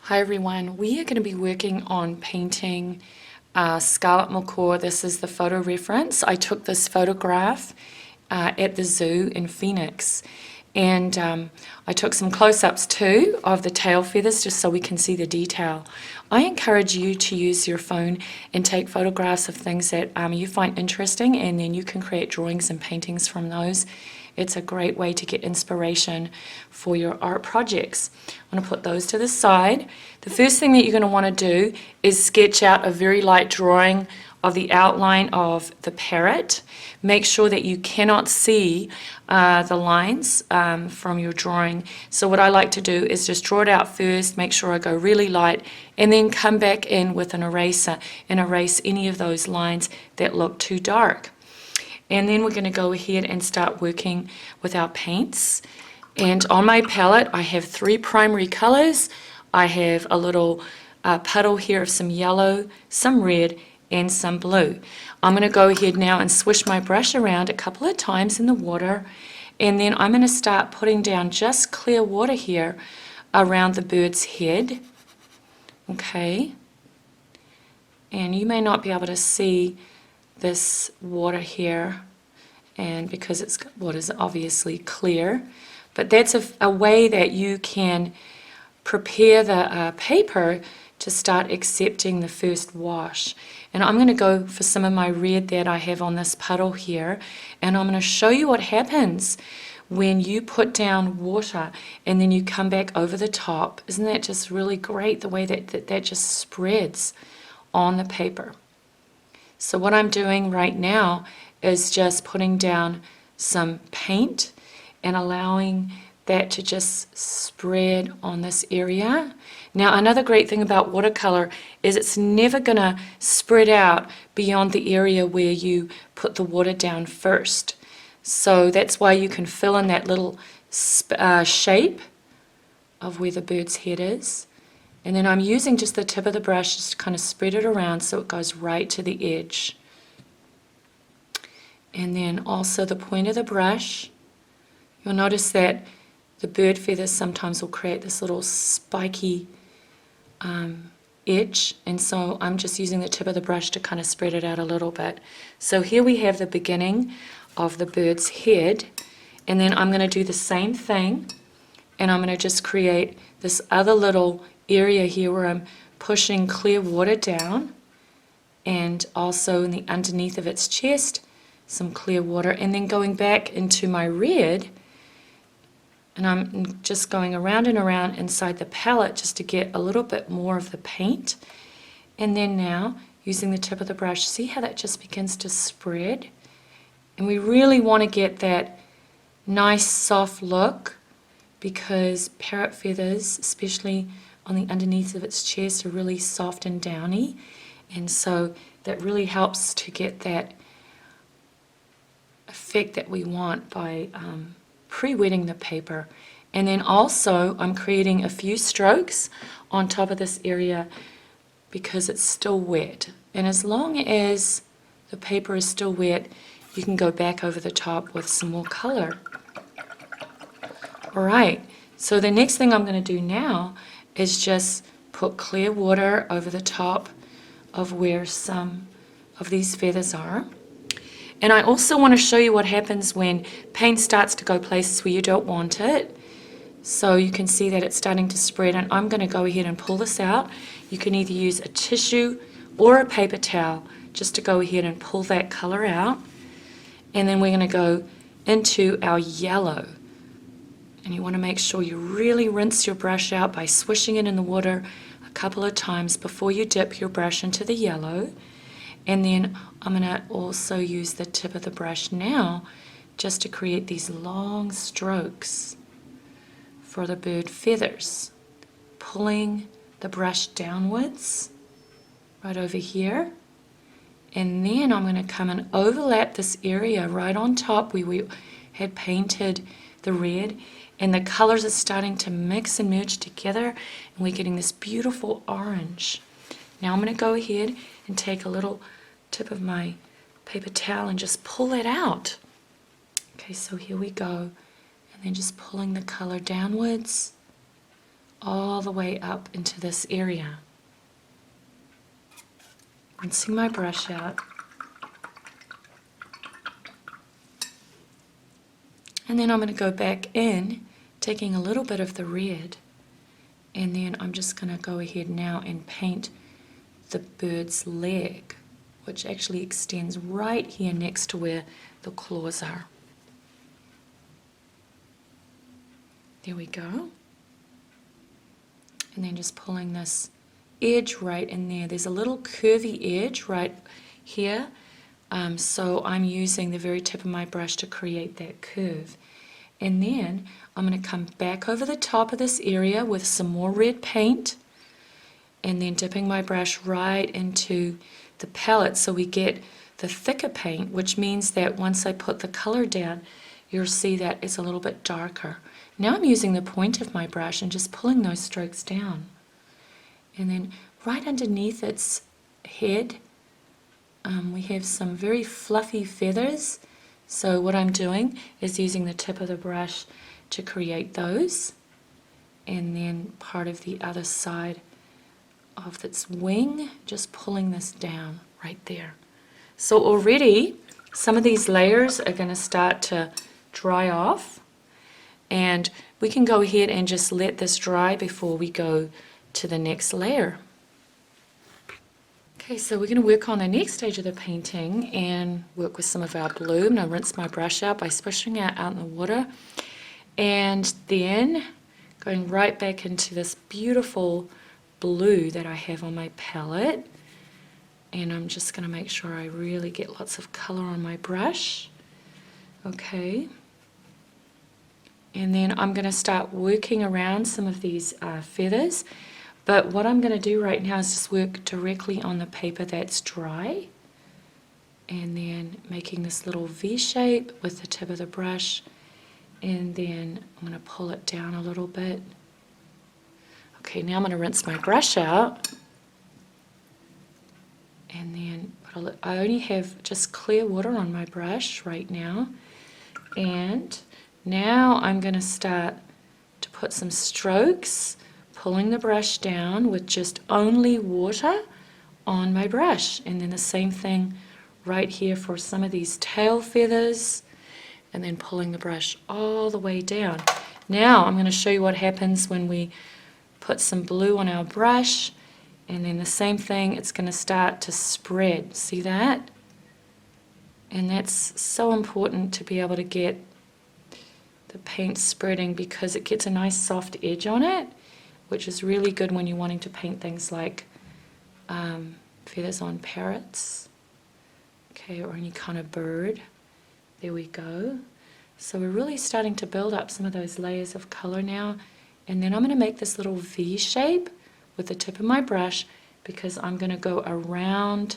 Hi everyone, we are going to be working on painting Scarlet Macaw. This is the photo reference. I took this photograph at the zoo in Phoenix, and I took some close-ups too of the tail feathers just so we can see the detail. I encourage you to use your phone and take photographs of things that you find interesting, and then you can create drawings and paintings from those. It's a great way to get inspiration for your art projects. I'm going to put those to the side. The first thing that you're going to want to do is sketch out a very light drawing of the outline of the parrot. Make sure that you cannot see the lines from your drawing. So what I like to do is just draw it out first, make sure I go really light, and then come back in with an eraser and erase any of those lines that look too dark. And then we're going to go ahead and start working with our paints. And on my palette I have three primary colors. I have a little puddle here of some yellow, some red, and some blue. I'm going to go ahead now and swish my brush around a couple of times in the water, and then I'm going to start putting down just clear water here around the bird's head. Okay, and you may not be able to see this water here, and because it's water's obviously clear, but that's a way that you can prepare the paper to start accepting the first wash. And I'm going to go for some of my red that I have on this puddle here, and I'm going to show you what happens when you put down water and then you come back over the top. Isn't that just really great, the way that just spreads on the paper? So what I'm doing right now is just putting down some paint and allowing that to just spread on this area. Now another great thing about watercolor is it's never going to spread out beyond the area where you put the water down first. So that's why you can fill in that little shape of where the bird's head is. And then I'm using just the tip of the brush just to kind of spread it around so it goes right to the edge. And then also the point of the brush, you'll notice that the bird feathers sometimes will create this little spiky edge, and so I'm just using the tip of the brush to kind of spread it out a little bit. So here we have the beginning of the bird's head, and then I'm going to do the same thing, and I'm going to just create this other little area here where I'm pushing clear water down, and also in the underneath of its chest some clear water, and then going back into my red, and I'm just going around and around inside the palette just to get a little bit more of the paint. And then now using the tip of the brush, see how that just begins to spread? And we really want to get that nice soft look, because parrot feathers, especially on the underneath of its chest, are really soft and downy, and so that really helps to get that effect that we want by pre-wetting the paper. And then also I'm creating a few strokes on top of this area because it's still wet, and as long as the paper is still wet you can go back over the top with some more color. Alright, so the next thing I'm going to do now is just put clear water over the top of where some of these feathers are. And I also want to show you what happens when paint starts to go places where you don't want it. So you can see that it's starting to spread, and I'm going to go ahead and pull this out. You can either use a tissue or a paper towel just to go ahead and pull that color out. And then we're going to go into our yellow. And you want to make sure you really rinse your brush out by swishing it in the water a couple of times before you dip your brush into the yellow. And then I'm going to also use the tip of the brush now just to create these long strokes for the bird feathers, pulling the brush downwards right over here. And then I'm going to come and overlap this area right on top where we had painted the red, and the colors are starting to mix and merge together, and we're getting this beautiful orange. Now I'm going to go ahead and take a little tip of my paper towel and just pull it out. Okay, so here we go, and then just pulling the color downwards all the way up into this area. Rinsing my brush out. And then I'm going to go back in, taking a little bit of the red, and then I'm just going to go ahead now and paint the bird's leg, which actually extends right here next to where the claws are. There we go. And then just pulling this edge right in there. There's a little curvy edge right here, so I'm using the very tip of my brush to create that curve. And then I'm going to come back over the top of this area with some more red paint, and then dipping my brush right into the palette so we get the thicker paint, which means that once I put the color down, you'll see that it's a little bit darker. Now I'm using the point of my brush and just pulling those strokes down. And then right underneath its head, we have some very fluffy feathers. So what I'm doing is using the tip of the brush to create those. And then part of the other side of its wing, just pulling this down right there. So already some of these layers are going to start to dry off, and we can go ahead and just let this dry before we go to the next layer. Okay, so we're going to work on the next stage of the painting and work with some of our blue. I'm going to rinse my brush out by splashing it out in the water, and then going right back into this beautiful blue that I have on my palette. And I'm just going to make sure I really get lots of color on my brush. Okay. And then I'm going to start working around some of these feathers. But what I'm going to do right now is just work directly on the paper that's dry. And then making this little V shape with the tip of the brush. And then I'm going to pull it down a little bit. Okay, now I'm going to rinse my brush out. And then I only have just clear water on my brush right now. And now I'm going to start to put some strokes, pulling the brush down with just only water on my brush. And then the same thing right here for some of these tail feathers, and then pulling the brush all the way down. Now I'm going to show you what happens when we put some blue on our brush, and then the same thing, it's going to start to spread. See that? And that's so important to be able to get the paint spreading, because it gets a nice soft edge on it, which is really good when you're wanting to paint things like feathers on parrots, okay, or any kind of bird. There we go. So we're really starting to build up some of those layers of color now. And then I'm going to make this little V shape with the tip of my brush, because I'm going to go around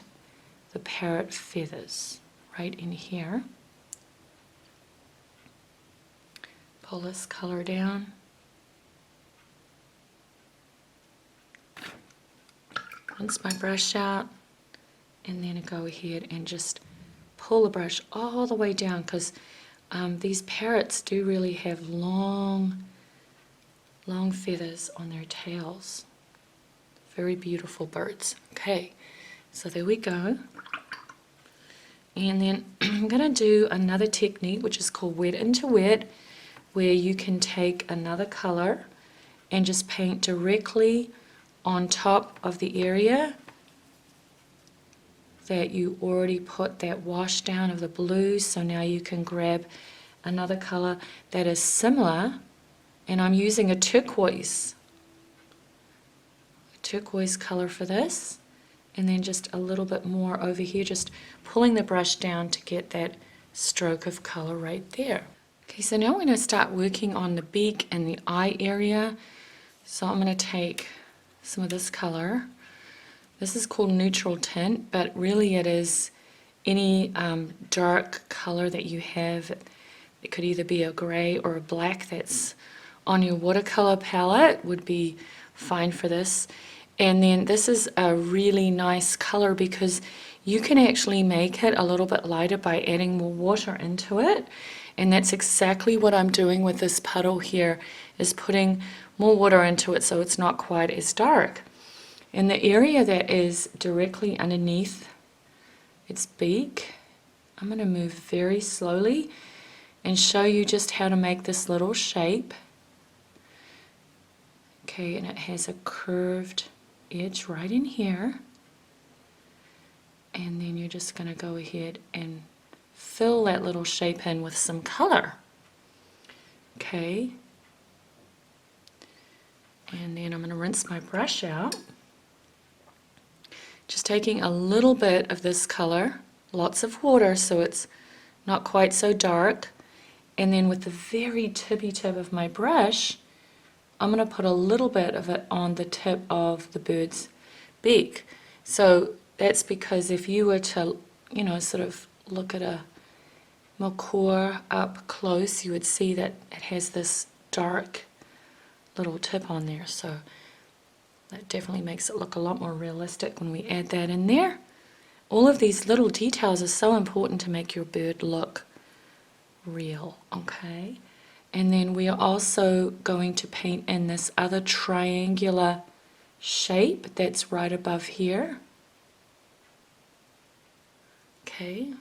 the parrot feathers right in here. Pull this color down. Rinse my brush out, and then go ahead and just pull the brush all the way down, because these parrots do really have long feathers on their tails. Very beautiful birds. Okay, so there we go. And then I'm going to do another technique, which is called wet into wet, where you can take another color and just paint directly on top of the area that you already put that wash down of the blue. So now you can grab another color that is similar, and I'm using a turquoise color for this, and then just a little bit more over here, just pulling the brush down to get that stroke of color right there. Okay, so now we're going to start working on the beak and the eye area. So I'm going to take some of this color. This is called neutral tint, but really it is any dark color that you have. It could either be a gray or a black that's on your watercolor palette would be fine for this. And then this is a really nice color, because you can actually make it a little bit lighter by adding more water into it. And that's exactly what I'm doing with this puddle here, is putting more water into it so it's not quite as dark. And the area that is directly underneath its beak, I'm going to move very slowly and show you just how to make this little shape. Okay, and it has a curved edge right in here. And then you're just going to go ahead and fill that little shape in with some color. Okay. And then I'm going to rinse my brush out. Just taking a little bit of this color, lots of water so it's not quite so dark. And then with the very tippy tip of my brush, I'm going to put a little bit of it on the tip of the bird's beak. So that's because if you were to, you know, sort of look at a macaw up close, you would see that it has this dark little tip on there. So that definitely makes it look a lot more realistic when we add that in there. All of these little details are so important to make your bird look real, okay? And then we are also going to paint in this other triangular shape that's right above here. Okay.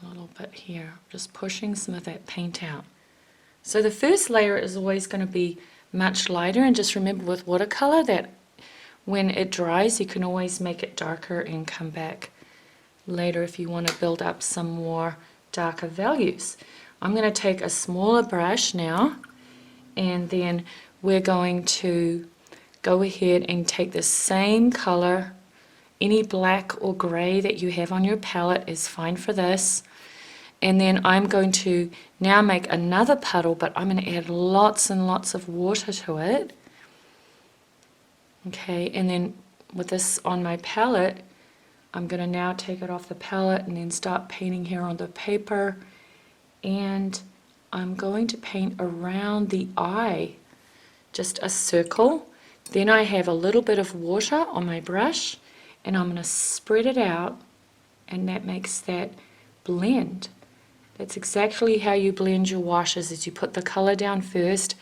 A little bit here, just pushing some of that paint out. So the first layer is always going to be much lighter, and just remember with watercolor that when it dries you can always make it darker and come back later if you want to build up some more darker values. I'm going to take a smaller brush now, and then we're going to go ahead and take the same color. Any black or gray that you have on your palette is fine for this. And then I'm going to now make another puddle, but I'm going to add lots and lots of water to it. Okay, and then with this on my palette, I'm going to now take it off the palette and then start painting here on the paper. And I'm going to paint around the eye, just a circle. Then I have a little bit of water on my brush, and I'm going to spread it out, and that makes that blend. That's exactly how you blend your washes, is you put the color down first,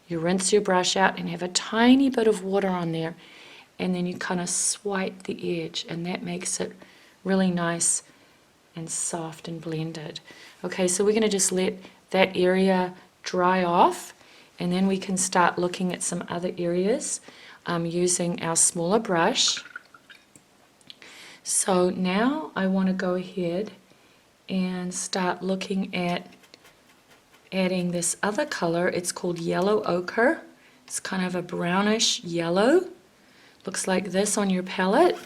you rinse your brush out and have a tiny bit of water on there, and then you kind of swipe the edge, and that makes it really nice and soft and blended. Okay, so we're going to just let that area dry off, and then we can start looking at some other areas using our smaller brush. So now I want to go ahead and start looking at adding this other color. It's called yellow ochre. It's kind of a brownish yellow. Looks like this on your palette.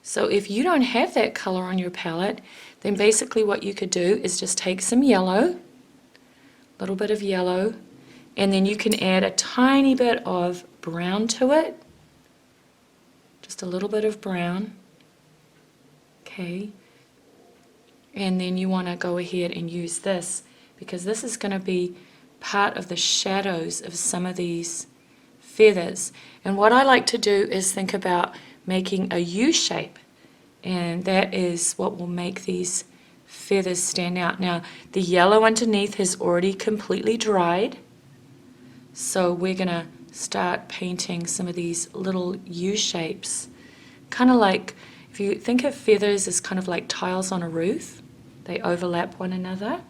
So if you don't have that color on your palette, then basically what you could do is just take some yellow, a little bit of yellow, and then you can add a tiny bit of brown to it. Just a little bit of brown. Okay. And then you want to go ahead and use this, because this is going to be part of the shadows of some of these feathers. And what I like to do is think about making a U shape, and that is what will make these feathers stand out. Now the yellow underneath has already completely dried, so we're going to start painting some of these little U shapes, kind of like, if you think of feathers as kind of like tiles on a roof, they overlap one another.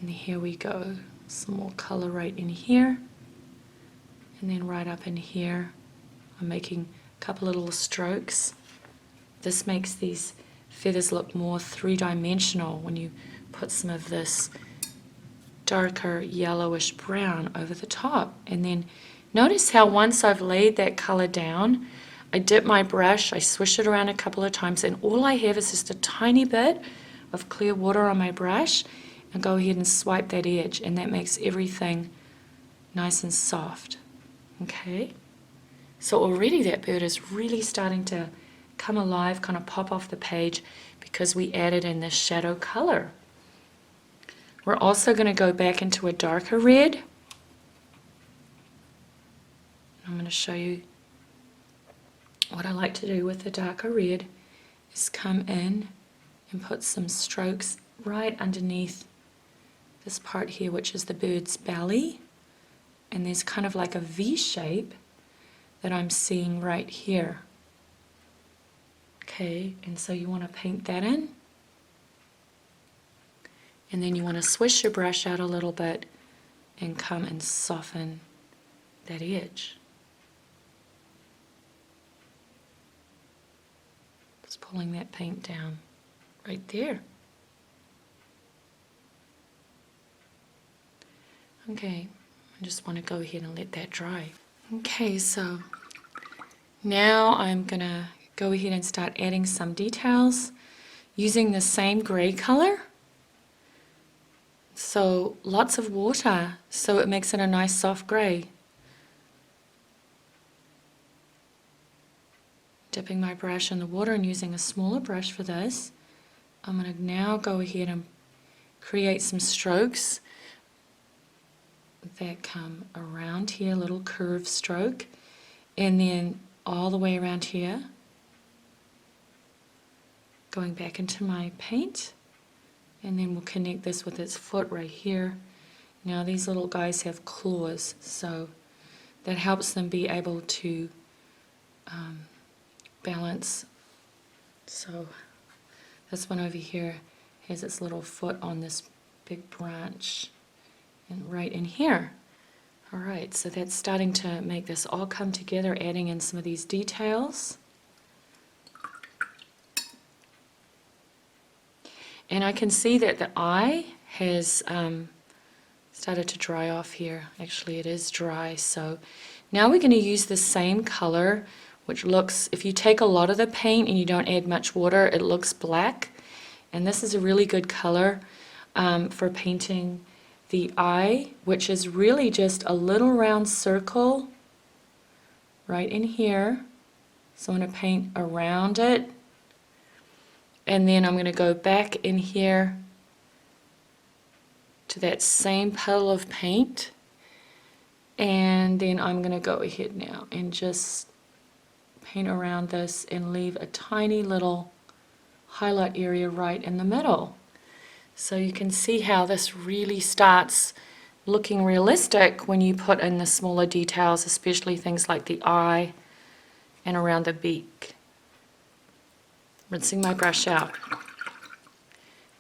And here we go, some more color right in here, and then right up in here I'm making a couple of little strokes. This makes these feathers look more three-dimensional when you put some of this darker yellowish brown over the top. And then notice how once I've laid that color down, I dip my brush, I swish it around a couple of times, and all I have is just a tiny bit of clear water on my brush, and go ahead and swipe that edge, and that makes everything nice and soft. Okay, so already that bird is really starting to come alive, kind of pop off the page, because we added in this shadow color. We're also going to go back into a darker red. I'm going to show you what I like to do with the darker red is come in and put some strokes right underneath this part here, which is the bird's belly. And there's kind of like a V shape that I'm seeing right here. Okay, and so you want to paint that in. And then you want to swish your brush out a little bit and come and soften that edge. Just pulling that paint down right there. Okay, I just want to go ahead and let that dry. Okay, so now I'm going to go ahead and start adding some details using the same gray color. So lots of water, so it makes it a nice soft gray. Dipping my brush in the water and using a smaller brush for this, I'm going to now go ahead and create some strokes that come around here, little curved stroke, and then all the way around here, going back into my paint, and then we'll connect this with its foot right here. Now these little guys have claws, so that helps them be able to balance. So this one over here has its little foot on this big branch, and right in here. Alright, so that's starting to make this all come together, adding in some of these details. And I can see that the eye has started to dry off here. Actually, it is dry. So now we're going to use the same color, which looks, if you take a lot of the paint and you don't add much water, it looks black. And this is a really good color for painting the eye, which is really just a little round circle right in here. So I'm going to paint around it. And then I'm going to go back in here to that same puddle of paint. And then I'm going to go ahead now and just paint around this and leave a tiny little highlight area right in the middle. So you can see how this really starts looking realistic when you put in the smaller details, especially things like the eye and around the beak. Rinsing my brush out.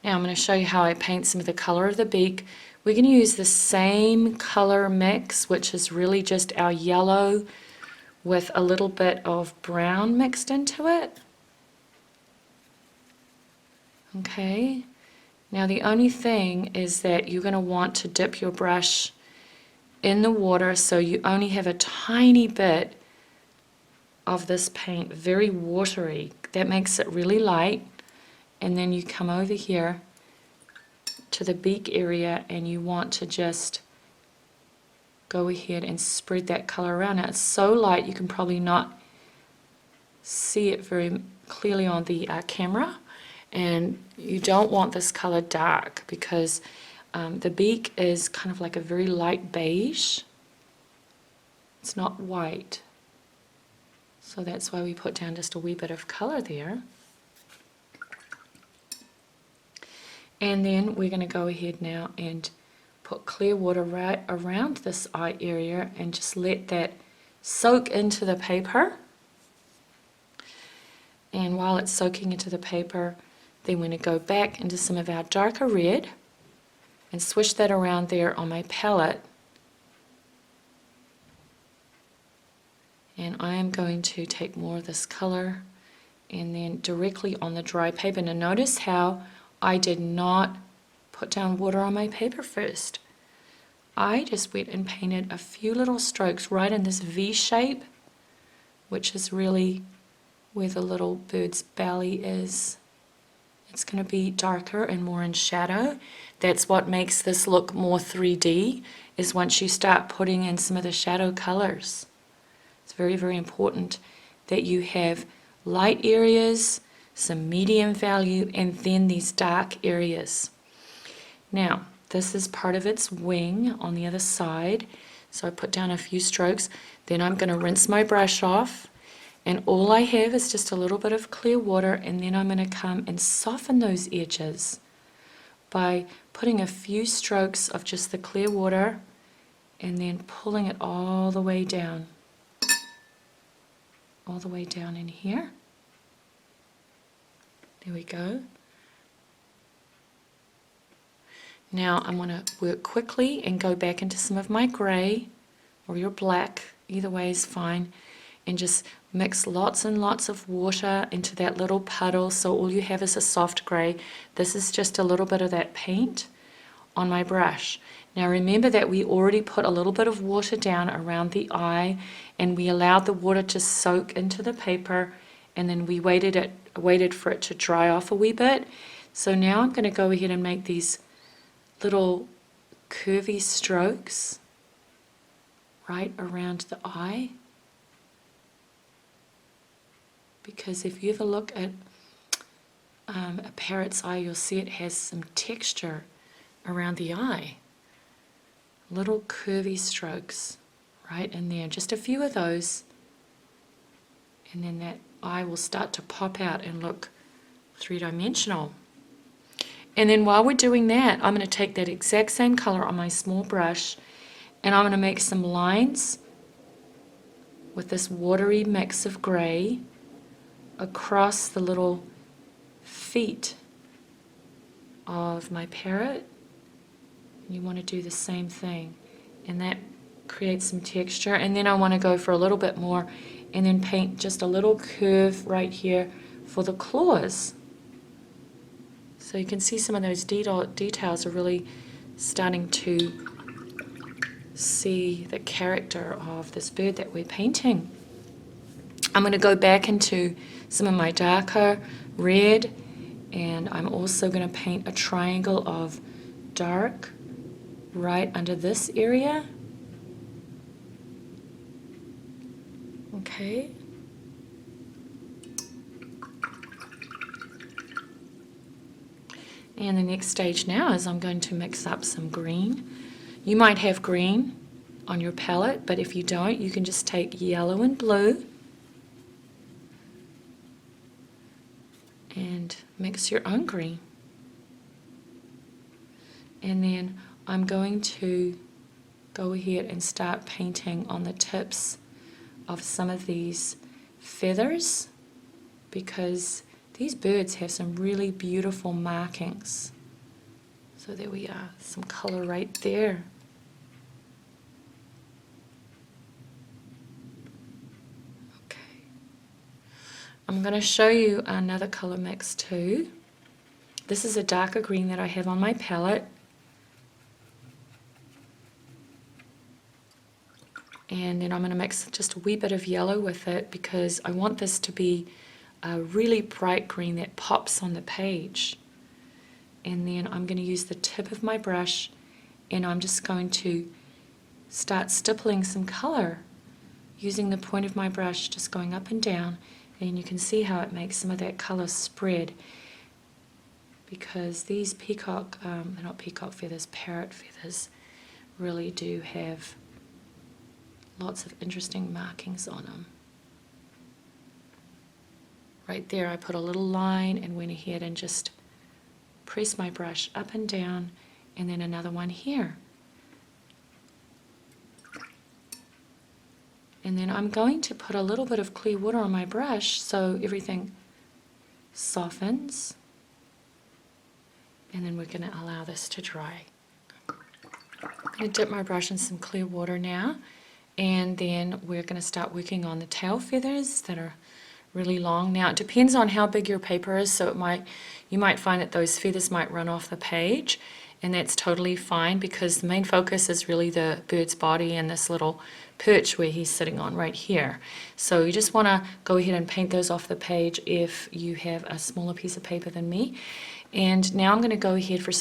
Now I'm going to show you how I paint some of the color of the beak. We're going to use the same color mix, which is really just our yellow with a little bit of brown mixed into it. Okay. Now the only thing is that you're going to want to dip your brush in the water so you only have a tiny bit of this paint, very watery. That makes it really light. And then you come over here to the beak area and you want to just go ahead and spread that color around. Now it's so light you can probably not see it very clearly on the camera. And you don't want this color dark because the beak is kind of like a very light beige. It's not white. So that's why we put down just a wee bit of color there. And then we're going to go ahead now and put clear water right around this eye area and just let that soak into the paper. And while it's soaking into the paper, then we're going to go back into some of our darker red and swish that around there on my palette. And I am going to take more of this color and then directly on the dry paper. Now notice how I did not put down water on my paper first. I just went and painted a few little strokes right in this V shape, which is really where the little bird's belly is. It's going to be darker and more in shadow. That's what makes this look more 3D, is once you start putting in some of the shadow colors. It's very, very important that you have light areas, some medium value, and then these dark areas. Now, this is part of its wing on the other side. So I put down a few strokes. Then I'm going to rinse my brush off And all I have is just a little bit of clear water, and then I'm going to come and soften those edges by putting a few strokes of just the clear water and then pulling it all the way down in here. There we go. Now I'm going to work quickly and go back into some of my grey or your black, either way is fine, and just mix lots and lots of water into that little puddle so all you have is a soft grey. This is just a little bit of that paint on my brush. Now remember that we already put a little bit of water down around the eye, and we allowed the water to soak into the paper, and then we waited for it to dry off a wee bit. So now I'm going to go ahead and make these little curvy strokes right around the eye, because if you ever look at a parrot's eye, you'll see it has some texture around the eye. Little curvy strokes right in there, just a few of those, and then that eye will start to pop out and look three-dimensional. And then while we're doing that, I'm going to take that exact same color on my small brush, and I'm going to make some lines with this watery mix of grey across the little feet of my parrot. You want to do the same thing, and that creates some texture. And then I want to go for a little bit more and then paint just a little curve right here for the claws. So you can see some of those details are really starting to see the character of this bird that we're painting. I'm going to go back into some of my darker red, and I'm also going to paint a triangle of dark right under this area. Okay. And the next stage now is I'm going to mix up some green. You might have green on your palette, but if you don't, you can just take yellow and blue and mix your own green. And then I'm going to go ahead and start painting on the tips of some of these feathers, because these birds have some really beautiful markings. So there we are, some color right there. Okay. I'm going to show you another color mix too. This is a darker green that I have on my palette. And then I'm going to mix just a wee bit of yellow with it, because I want this to be a really bright green that pops on the page. And then I'm going to use the tip of my brush, and I'm just going to start stippling some color using the point of my brush, just going up and down, and you can see how it makes some of that color spread, because these peacock, they're not peacock feathers, parrot feathers, really do have lots of interesting markings on them. Right there I put a little line and went ahead and just pressed my brush up and down, and then another one here. And then I'm going to put a little bit of clear water on my brush so everything softens, and then we're going to allow this to dry. I'm going to dip my brush in some clear water now, and then we're going to start working on the tail feathers that are really long. Now it depends on how big your paper is, so you might find that those feathers might run off the page, and that's totally fine, because the main focus is really the bird's body and this little perch where he's sitting on right here. So you just want to go ahead and paint those off the page if you have a smaller piece of paper than me. And now I'm going to go ahead for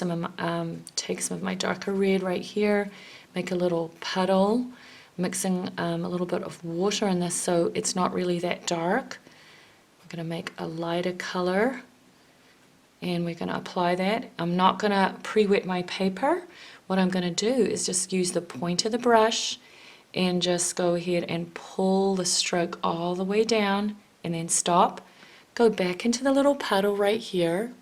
take some of my darker red right here, make a little puddle, mixing a little bit of water in this so it's not really that dark. I'm going to make a lighter color, and we're going to apply that. I'm not going to pre-wet my paper. What I'm going to do is just use the point of the brush and just go ahead and pull the stroke all the way down and then stop. Go back into the little puddle right here,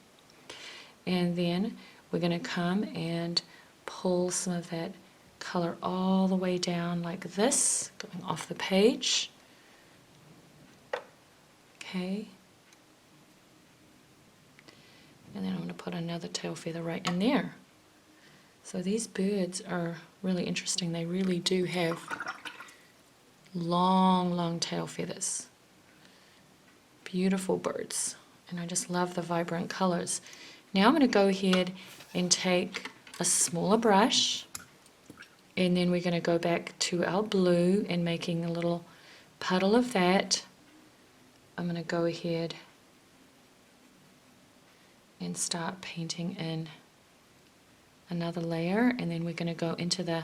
and then we're going to come and pull some of that color all the way down like this, going off the page. Okay. And then I'm going to put another tail feather right in there. So these birds are really interesting. They really do have long, long tail feathers. Beautiful birds. And I just love the vibrant colors. Now I'm going to go ahead and take a smaller brush, and then we're going to go back to our blue and making a little puddle of that. I'm going to go ahead and start painting in another layer, and then we're going to go into the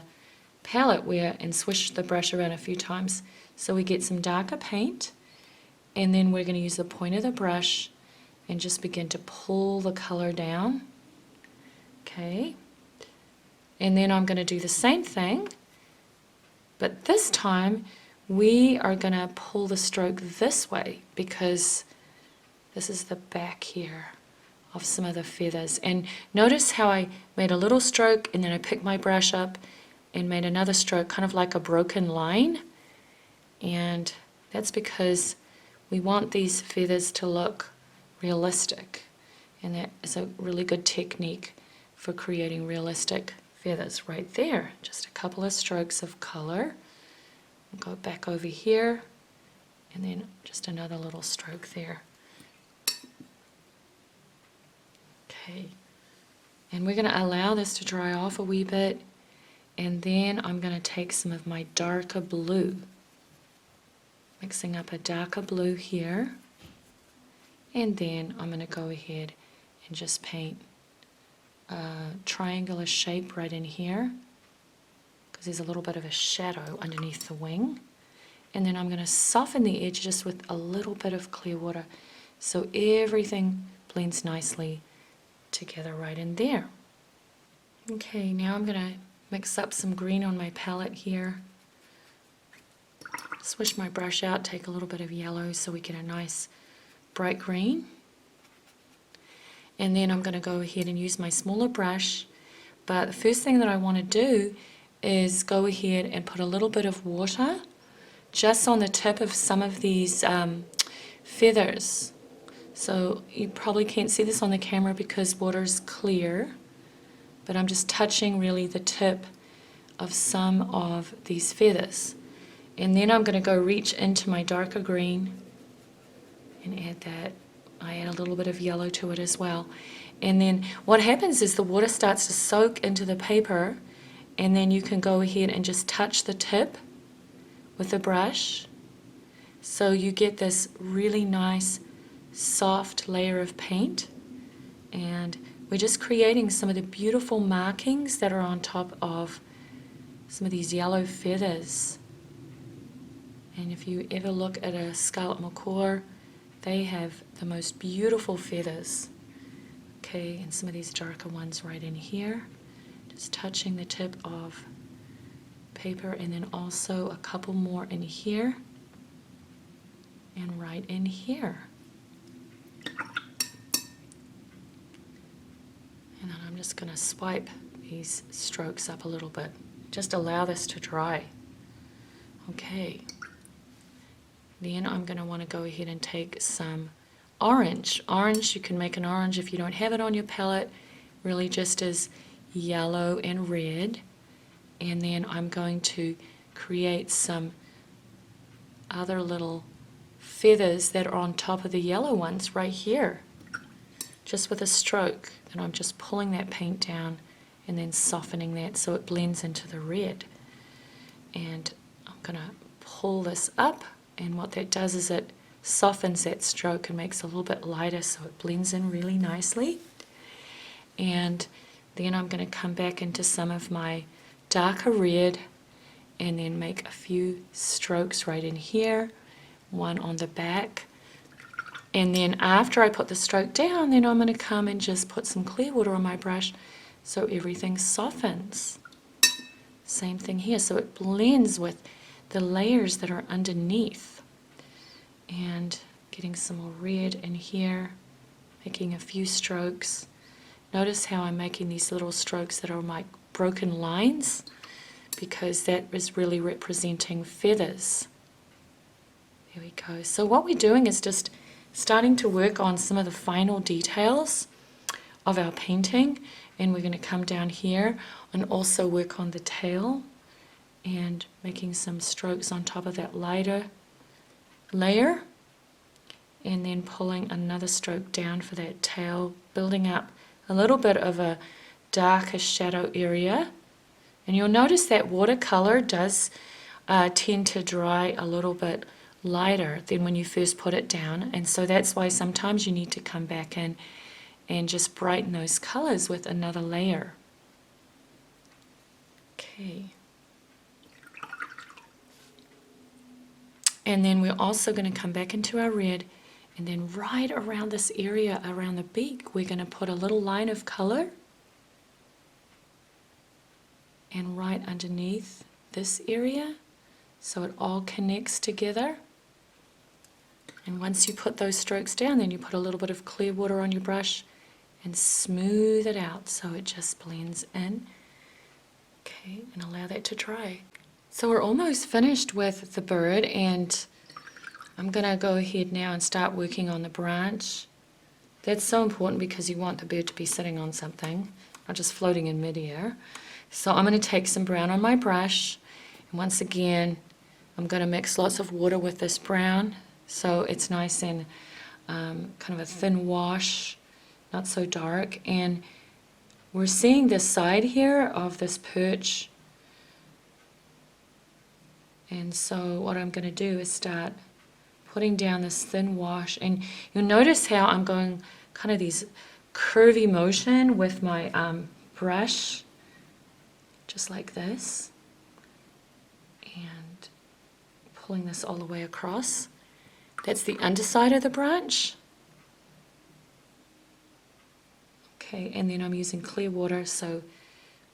palette and swish the brush around a few times so we get some darker paint, and then we're going to use the point of the brush and just begin to pull the color down. Okay, and then I'm going to do the same thing, but this time we are going to pull the stroke this way because this is the back here of some of the feathers. And notice how I made a little stroke and then I picked my brush up and made another stroke, kind of like a broken line. And that's because we want these feathers to look realistic. And that is a really good technique for creating realistic feathers right there. Just a couple of strokes of color. Go back over here and then just another little stroke there. Okay, and we're going to allow this to dry off a wee bit, and then I'm going to take some of my darker blue, mixing up a darker blue here, and then I'm going to go ahead and just paint a triangular shape right in here because there's a little bit of a shadow underneath the wing, and then I'm going to soften the edge just with a little bit of clear water so everything blends nicely together right in there. Okay, now I'm going to mix up some green on my palette here. Swish my brush out, take a little bit of yellow so we get a nice bright green. And then I'm going to go ahead and use my smaller brush, but the first thing that I want to do is go ahead and put a little bit of water just on the tip of some of these feathers. So you probably can't see this on the camera because water is clear, but I'm just touching really the tip of some of these feathers. And then I'm going to go reach into my darker green and add that. I add a little bit of yellow to it as well. And then what happens is the water starts to soak into the paper, and then you can go ahead and just touch the tip with the brush. So you get this really nice soft layer of paint, and we're just creating some of the beautiful markings that are on top of some of these yellow feathers. And if you ever look at a Scarlet Macaw, they have the most beautiful feathers. Okay, and some of these darker ones right in here, just touching the tip of paper, and then also a couple more in here and right in here. And then I'm just going to swipe these strokes up a little bit. Just allow this to dry. Okay. Then I'm going to want to go ahead and take some orange. Orange, you can make an orange if you don't have it on your palette, really just as yellow and red. And then I'm going to create some other little feathers that are on top of the yellow ones right here, just with a stroke. And I'm just pulling that paint down and then softening that so it blends into the red. And I'm going to pull this up, and what that does is it softens that stroke and makes it a little bit lighter so it blends in really nicely. And then I'm going to come back into some of my darker red and then make a few strokes right in here, one on the back. And then after I put the stroke down, then I'm going to come and just put some clear water on my brush so everything softens. Same thing here, so it blends with the layers that are underneath. And getting some more red in here, making a few strokes. Notice how I'm making these little strokes that are like broken lines, because that is really representing feathers. There we go. So what we're doing is just starting to work on some of the final details of our painting, and we're going to come down here and also work on the tail and making some strokes on top of that lighter layer, and then pulling another stroke down for that tail, building up a little bit of a darker shadow area. And you'll notice that watercolor does tend to dry a little bit lighter than when you first put it down, and so that's why sometimes you need to come back in and just brighten those colors with another layer. Okay. And then we're also going to come back into our red, and then right around this area, around the beak, we're going to put a little line of color. And right underneath this area, so it all connects together. And once you put those strokes down, then you put a little bit of clear water on your brush and smooth it out so it just blends in. Okay, and allow that to dry. So we're almost finished with the bird, and I'm going to go ahead now and start working on the branch. That's so important because you want the bird to be sitting on something, not just floating in midair. So I'm going to take some brown on my brush, and once again I'm going to mix lots of water with this brown so it's nice and kind of a thin wash, not so dark. And we're seeing this side here of this perch, and so what I'm going to do is start putting down this thin wash, and you'll notice how I'm going kind of these curvy motion with my brush, just like this, and pulling this all the way across. That's the underside of the branch. Okay, and then I'm using clear water so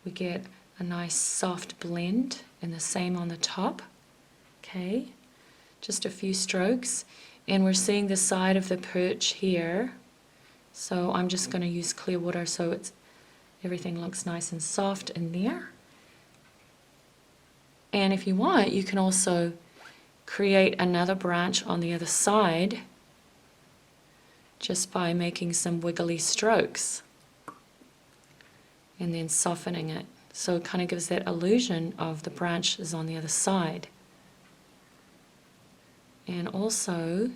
we get a nice soft blend, and the same on the top. Okay, just a few strokes, and we're seeing the side of the perch here, so I'm just going to use clear water so everything looks nice and soft in there. And if you want, you can also create another branch on the other side just by making some wiggly strokes and then softening it. So it kind of gives that illusion of the branch is on the other side. And also,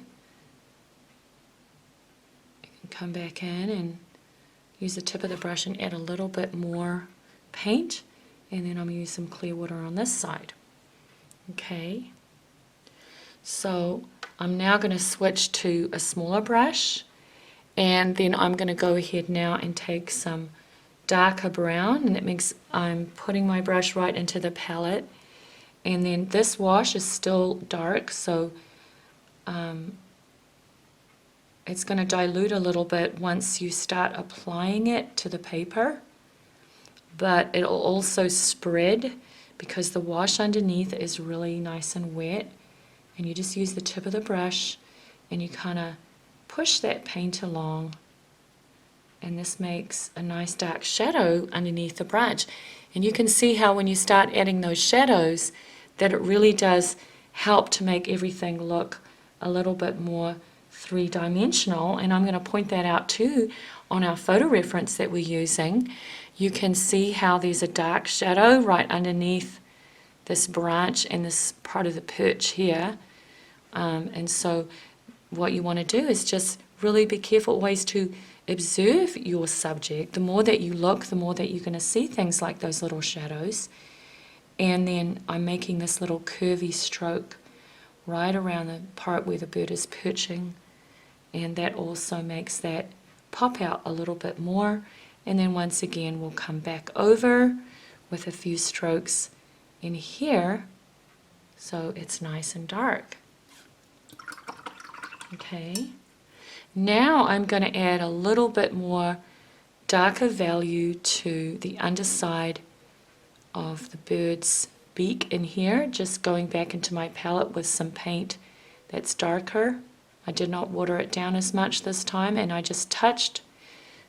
you can come back in and use the tip of the brush and add a little bit more paint, and then I'm going to use some clear water on this side. Okay, so I'm now going to switch to a smaller brush, and then I'm going to go ahead now and take some darker brown, and that means I'm putting my brush right into the palette, and then this wash is still dark, so it's going to dilute a little bit once you start applying it to the paper, but it'll also spread because the wash underneath is really nice and wet, and you just use the tip of the brush and you kind of push that paint along, and this makes a nice dark shadow underneath the branch. And you can see how when you start adding those shadows that it really does help to make everything look a little bit more three-dimensional. And I'm going to point that out too on our photo reference that we're using. You can see how there's a dark shadow right underneath this branch and this part of the perch here. And so what you want to do is just really be careful always to observe your subject. The more that you look, the more that you're going to see things like those little shadows. And then I'm making this little curvy stroke right around the part where the bird is perching, and that also makes that pop out a little bit more. And then once again we'll come back over with a few strokes in here so it's nice and dark. Okay, now I'm going to add a little bit more darker value to the underside of the bird's beak in here, just going back into my palette with some paint that's darker. I did not water it down as much this time, and I just touched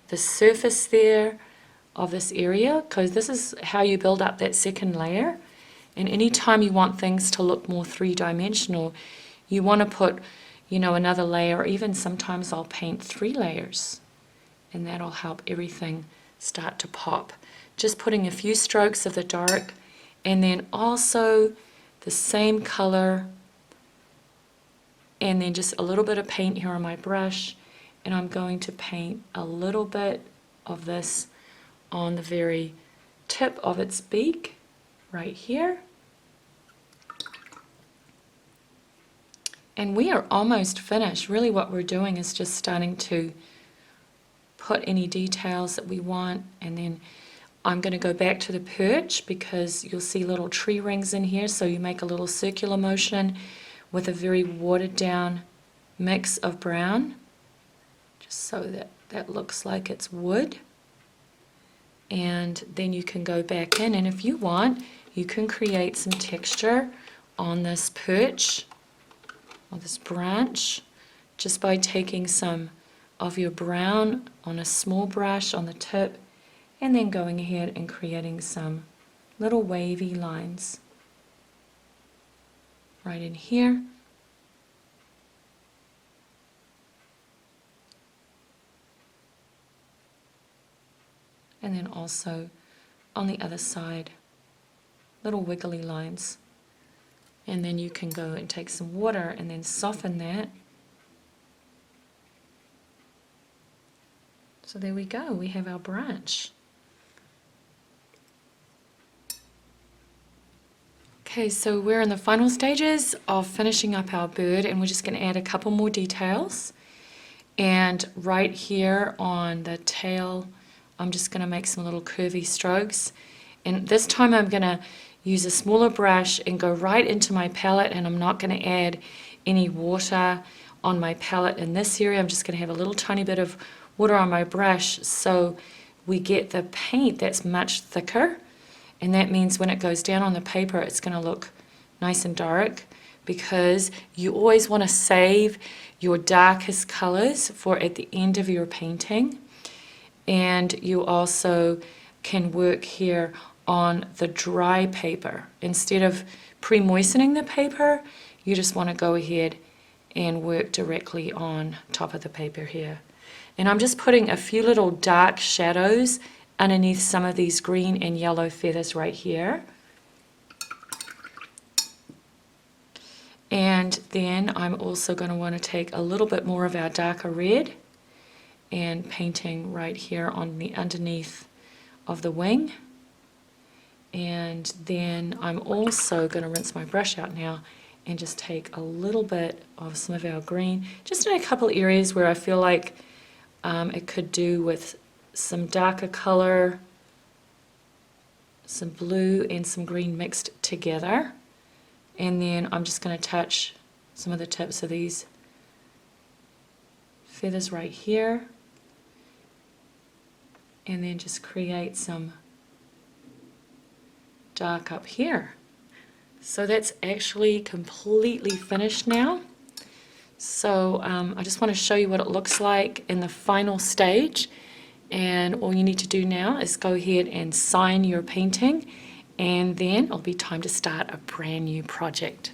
the surface there of this area, because this is how you build up that second layer. And anytime you want things to look more three-dimensional, you want to put, you know, another layer, or even sometimes I'll paint 3 layers, and that'll help everything start to pop. Just putting a few strokes of the dark, and then also the same color, and then just a little bit of paint here on my brush, and I'm going to paint a little bit of this on the very tip of its beak right here. And we are almost finished. Really what we're doing is just starting to put any details that we want, and then I'm going to go back to the perch because you'll see little tree rings in here, so you make a little circular motion with a very watered down mix of brown, just so that that looks like it's wood. And then you can go back in, and if you want, you can create some texture on this perch or this branch just by taking some of your brown on a small brush on the tip, and then going ahead and creating some little wavy lines right in here. And then also on the other side, little wiggly lines. And then you can go and take some water and then soften that. So there we go, we have our branch. Okay, so we're in the final stages of finishing up our bird, and we're just going to add a couple more details. And right here on the tail, I'm just going to make some little curvy strokes. And this time I'm going to use a smaller brush and go right into my palette, and I'm not going to add any water on my palette in this area. I'm just going to have a little tiny bit of water on my brush so we get the paint that's much thicker. And that means when it goes down on the paper, it's going to look nice and dark, because you always want to save your darkest colors for at the end of your painting. And you also can work here on the dry paper. Instead of pre-moistening the paper, you just want to go ahead and work directly on top of the paper here. And I'm just putting a few little dark shadows underneath some of these green and yellow feathers right here. And then I'm also going to want to take a little bit more of our darker red and painting right here on the underneath of the wing. And then I'm also going to rinse my brush out now and just take a little bit of some of our green, just in a couple areas where I feel like it could do with some darker color, some blue and some green mixed together. And then I'm just going to touch some of the tips of these feathers right here, and then just create some dark up here. So that's actually completely finished now. So I just want to show you what it looks like in the final stage. And all you need to do now is go ahead and sign your painting, and then it'll be time to start a brand new project.